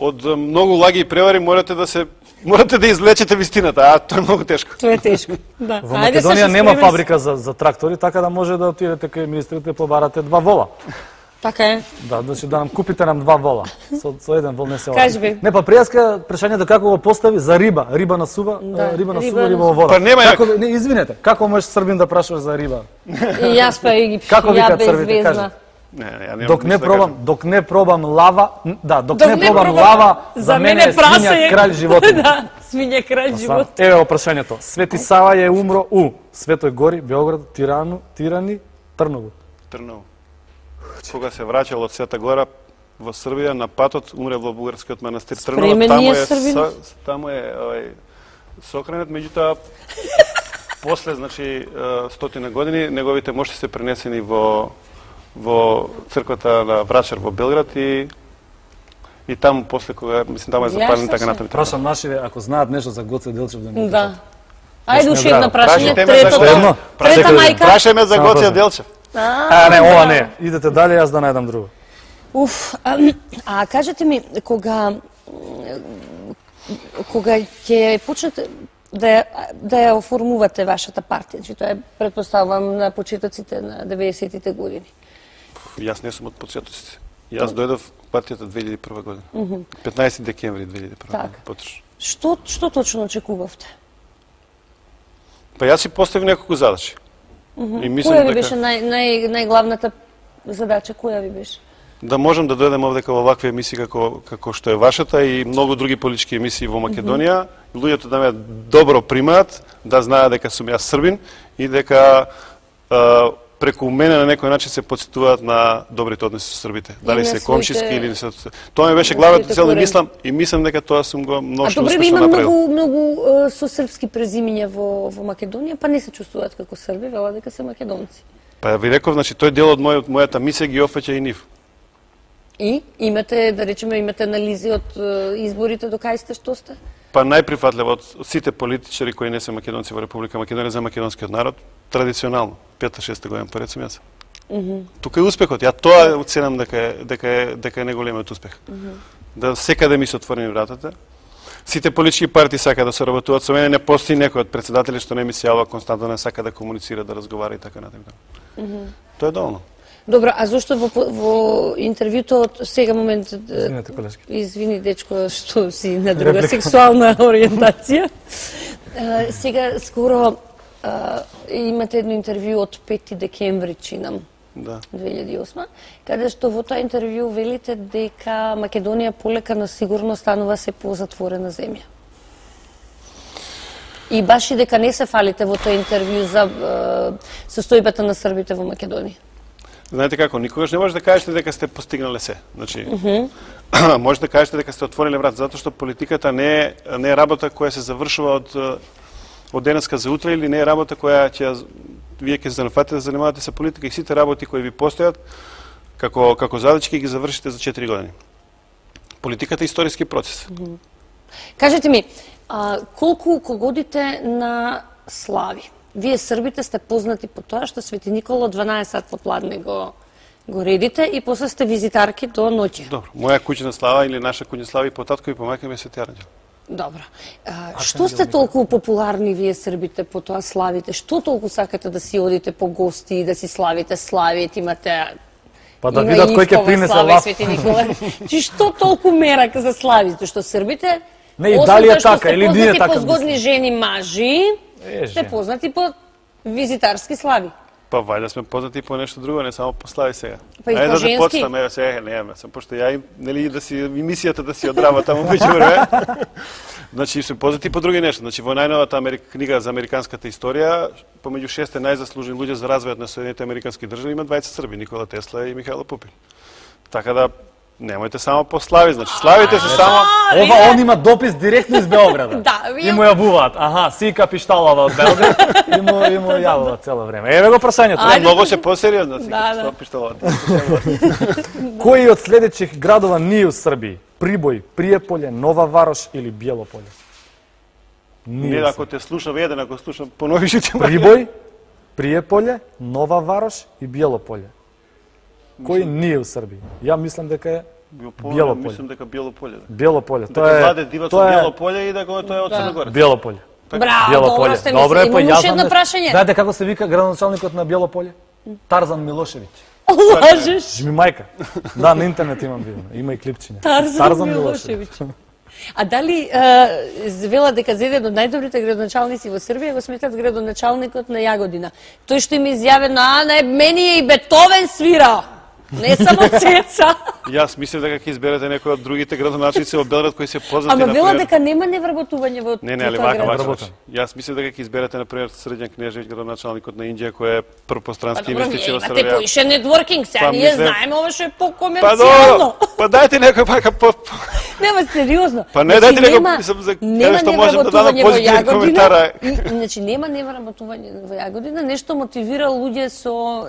од многу лаги и превари можете да извлечете вистината, а тоа е многу тешко. Тоа е тешко. Да. Во Македонија нема фабрика за трактори, така да може да отидете кај министрите побарате 2 вола. Така е. Да, значи да нам купите 2 вола. Со еден вол не се Кажи би. Не, па пријаска прашањето како го постави за риба. Риба на сува, риба во вода. Па нема како, не, извинете, како можеш србин да прашуваш за риба? И јас па ги како викаат србите, кажи. Док не пробам лава, док не пробам лава, за мене е свиња кралј животни. Да, свиња кралј животни. Еве прашањето. Свети Сава е умро у Светој Гори, Београд, Тирани, Трново. Трново. Кога се враќал од Света Гора во Србија на патот умрел во бугарскиот манастир Трново. Таму е сохранет, меѓутоа после значи 100 години неговите мошти се пренесени во црквата на Врачар во Белград и таму после кога мислам таму е запален така натаму. Прашам нашиве ако знаат нешто за Гоце Делчев да ми кажат. Да. Ајде уште едно прашање, трета мајка. Прашаме за Гоце Делчев. Не, ова не. Идете дале, јас да најдам друго. Кажете ми, кога ќе почнете да ја оформувате вашата партија, че тоа е, предпоставам, на почетоците на 90-тите години? Јас не сум од почетоците. Јас дојдов партијата 2001 година. 15 декември 2001 година. Што точно очекувавте? Па јас си поставив неколку задачи. Која ви беше најглавната задача? Која ви беше? Да можам да дојдем овдека во вакви емисии како што е вашата и многу други политички емисии во Македонија. Луѓето да ме добро примаат, да знаат дека сум јас србин и дека преку мене на некој начин се потсетуваат на добрите односи со србите. Дали се комшиски или не се. Тоа ми беше главната цел и мислам дека тоа сум го множно успешно направил. Има многу со српски презимиња во Македонија, па не се чувствуваат како срби, велат дека се македонци. Па ви реков, значи тој дел од мојата мисија ги офаќа и нив. И имате, да речеме, имате анализи од изборите до кај сте, што сте? Па најприфатливо од сите политичари кои не се македонци во Република Македонија за македонскиот народ, традиционално, 5-6 година поред сум јас. Тука е успехот. Ја тоа оценам дека е најголемиот успех. Да секаде ми се отворени вратата. Сите политички партии сака да соработуваат со мене, не постои некој од председатели што не ми се јавува константно, не сака да комуницира, да разговара и така натаму. Тоа е доволно. Добро, а зошто во интервјуто од сега момент... Извинете, колешки. Извини, дечко, што си на друга сексуална ориентација. Сега, скоро имате едно интервју од 5 декември, чинам, 2008, каде што во тоа интервју велите дека Македонија полека на сигурно станува се позатворена земја. И баш и дека не се фалите во тоа интервју за состојбата на србите во Македонија. Знаете како, никогаш не може да кажете дека сте постигнале се. Значи, може да кажете дека сте отвориле врат, затоа што политиката не е работа која се завршува од денеска за утре или не е работа која вие ќе занафатите да занимавате се политика и сите работи кои ви постојат како задачи ги завршите за 4 години. Политиката е историски процес. Кажете ми, колку годите на слави? Вие србите сте познати по тоа што Свети Никола 12 попладне го редите и после сте визитарки до ноќе. Добро, моја куќна слава или наша куќна слава и по татко и по мајка ми е Свети Аранџел. Добро. Што сте толку популарни вие србите по тоа славите? Што толку сакате да си одите по гости и да си славите имате... Па да видат кој ќе принесе лав. Свети Никола. Што толку мерак за славите? Што србите, не, и дали е така или не е така? По згодни жени мажи, сте познати по визитарски слави. Па вајда сме познати по нешто друго, не само по слави сега. Па и по женски. Да почнеме сега, не, пошто ја нели да си емисијата да си одрава таму меѓу време. Значи сме познати по други нешта. Значи во најновата книга за американската историја, помеѓу 6 најзаслужени луѓе за развојот на Соединетите американски држави има 20 срби, Никола Тесла и Михајло Пупин. Така да немојте само по слави, значи славите се само... Он има допис директно из Београда. Да, и му јавуваат, сика пишталава од Белград и му јавуваат цело време. Еве го прашањето. Многу се посериозно сика пишталава. Кои од следеćih градова не у Србија? Прибој, Пријеполе, Нова Варош или Биелополе? Не, ако те слушам еден, ако слушам поновиш ти. Прибој, Пријеполе, Нова Варош и Биелополе. Кој не е у Србија? Ја мислам дека е Биело поле. Мислам дека Биело поле. Биело поле. Тоа е Владе Дивац од Биело поле и дека тоа е од Црна Гора. Биело поле. Браво, добро сте ми. Имам уште едно прашање. Знаете како се вика градоначалникот на Биело поле? Тарзан Милошевиќ. Лажеш. Жми мајка. Да, на интернет имам видено. Има и клипчиња. Тарзан Милошевиќ. А дали вела дека за еден од најдобрите градоначалници во Србија го сметат градоначалникот на Јагодина? Тој што им изјавено, не, мене и Бетовен свира. Не само Цеца. Јас мислев дека ќе изберете некој од другите градоначалници во Белград кои се познати на пример. Ама вела дека нема невработување во Не, али вака. Јас мислев дека ќе изберете на пример Срđan Кнежевиќ, градоначалникот на Индија кој е првострански инвестиција во Србија. Имате поише нетворкинг, сега ние знаеме ова што е покомерцијално. Па дајте некој пака по Нема сериозно. Па не дајте некој мислам за што можам да дадам позитивни коментара. Значи нема невработување во Јагодина, нешто мотивира луѓе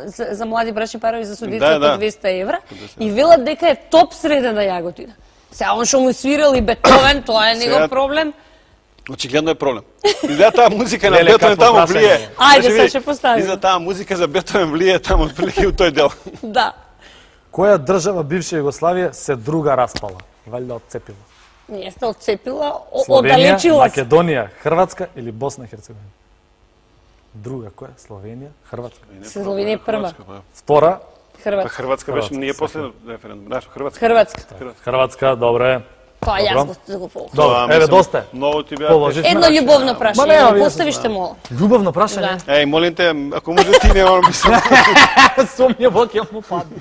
за млади брачни парови за судица по 200 евра и велат дека е топ среда на Јагодина. Сега он што му свирал и Бетовен, тоа е негов проблем. Очигледно е проблем. И за таа музика на Бетовен таму влие. Ајде сега ќе поставиме. И за таа музика за Бетовен влие таму отприлike у тој дел. Да. Која држава бивша Југославија се друга распала? Валјда отцепила. Не сте отцепила, Словенија, оддалечила се. Македонија, Хрватска или Босна и Херцеговина? Друга која? Словенија, Хрватска. Словенија прва. Втора? Хрватска беше ние последен референдум. Да, Хрватска. Хрватска, добре. Тоа јас го ползвам. Добре, еве доста е. Многу ти беа. Едно љубовно прашање, поставиште молам. Љубовно прашање? Еј, молим те, ако може ти не он мислам. Сумња во ќе му падне.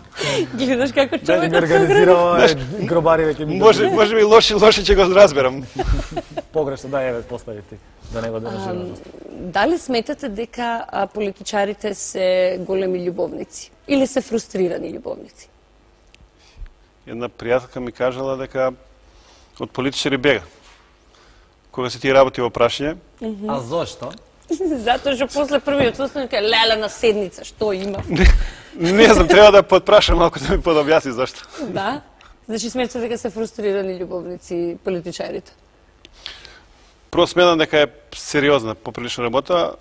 Гледаш како човекот се организирава гробари веќе ми. Може би лоши ќе го разберам. Погрешно, да, еве постави ти. Да не го држиме. Дали сметате дека политичарите се големи љубовници или се фрустрирани љубовници? Една пријателка ми кажала дека од политичари бега. Кога се ти работи во прашање. А зошто? Затоа што после првиот состанок е леле на седница, што има? Не знам, треба да подпрашам малку да ми подобјаси зашто. Да? Значи сметате дека се фрустрирани љубовници политичарите? Прво сметам дека е сериозна поприлично работа.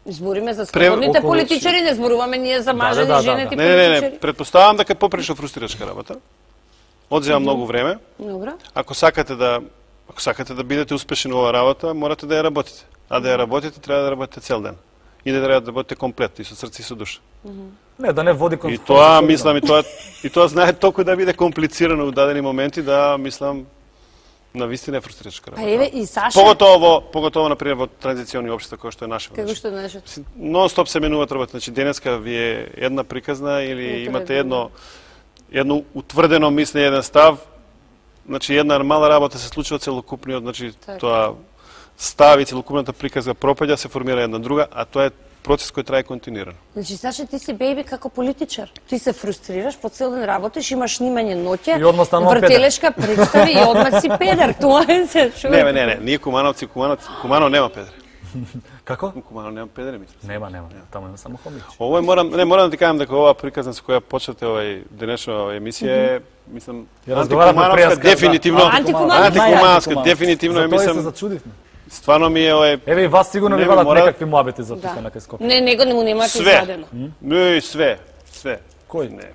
Збориме за слободните политичари, не зборуваме ние за мажени, женети политичари. Не, предпоставам дека е поприлично фрустрирачка работа. Одзема многу време. Добро. Ако сакате да бидете успешни во оваа работа, морате да ја работите. А да ја работите, треба да работите цел ден. И да треба да работите комплет, и со срце и со душа. Не, да не води И тоа, мислам, и тоа знае толку да биде комплицирано во дадени моменти, да, мислам, на вистина е фрустрирачка работа. А еве и Саша. Поготово, например, во транзициони општества кои што е наше. Како што е наше? Нон-стоп се менуваат работи. Значи, денеска ви е една приказна или имате едно утврдено мислење, еден став, значи една мала работа се случува, целокупниот, значи тоа став и целокупната приказка пропаѓа, се формира една друга, а тоа е процес кој трае континуирано. Значи, Саша, ти си бејби како политичар. Ти се фрустрираш, по цел ден работиш, имаш снимање ноќе, вртелешка представи и одмah си педер. Тоа е се човек. Не, ние кумановци, Кумано нема педер. Како? Кумано нема педери, мислам. Нема. Таму има само хомичи. Ово морам да ти кажам дека оваа приказна со која почнете денешна емисија е, мислам, антикумановска, дефинитивно. Антикумановска, дефинитивно е, мислам. За тоа се зачудивме. Стварно ми е Еве и вас сигурно ви вадат некакви муабети за тука на Скопје. Не, него не му немате задено. Не, све. Кој? Не.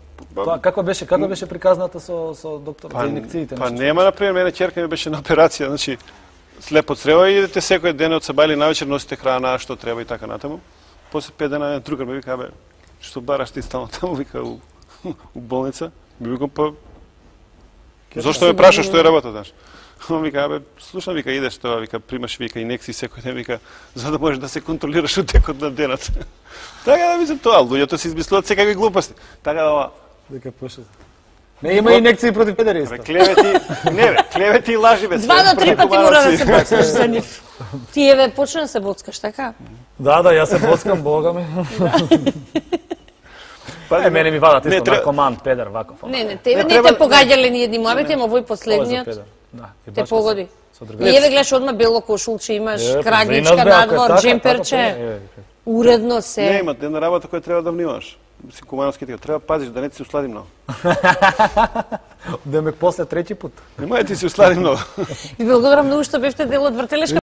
Како беше приказната со доктор за инекциите? Па нема, например, мене ќерка ми беше на операција, значи слепо црево и идете секој ден од саба или навечер носите храна, што треба и така натаму. После 5 дена другар ме вика, што бараш ти стално таму, вика, у болница. Ми викам, па, зошто ме прашаш што е работа, знаеш? Он вика, слушам, вика, идеш тоа, вика, примаш, вика, инекции секој ден, вика, за да можеш да се контролираш од текот на денот. Така да мислам тоа, луѓето се измислуваат секакви глупости. Така да ова. Дека пошто. Не има инекции против педеристи. Клевети и лажи бе. 2 до 3 пати мора да се боцкаш за нив. Ти еве почна да се боцкаш, така? Да, ја се боцкам, бога ми. Мене ми вадат исто наркоман, педер, ваков. Не, тебе не те погаѓале ни едни муабети, ама овој последниот те погоди. И еве гледаш одма бело кошулче имаш, крагничка надвор, джемперче. Уредно се. Не, има една работа која треба да внимаваш. Кумановски треба пазиш да не ти се услади многу. Демек после трети пат. Немај ти се услади многу. И благодарам многу што бевте дел од вртелешка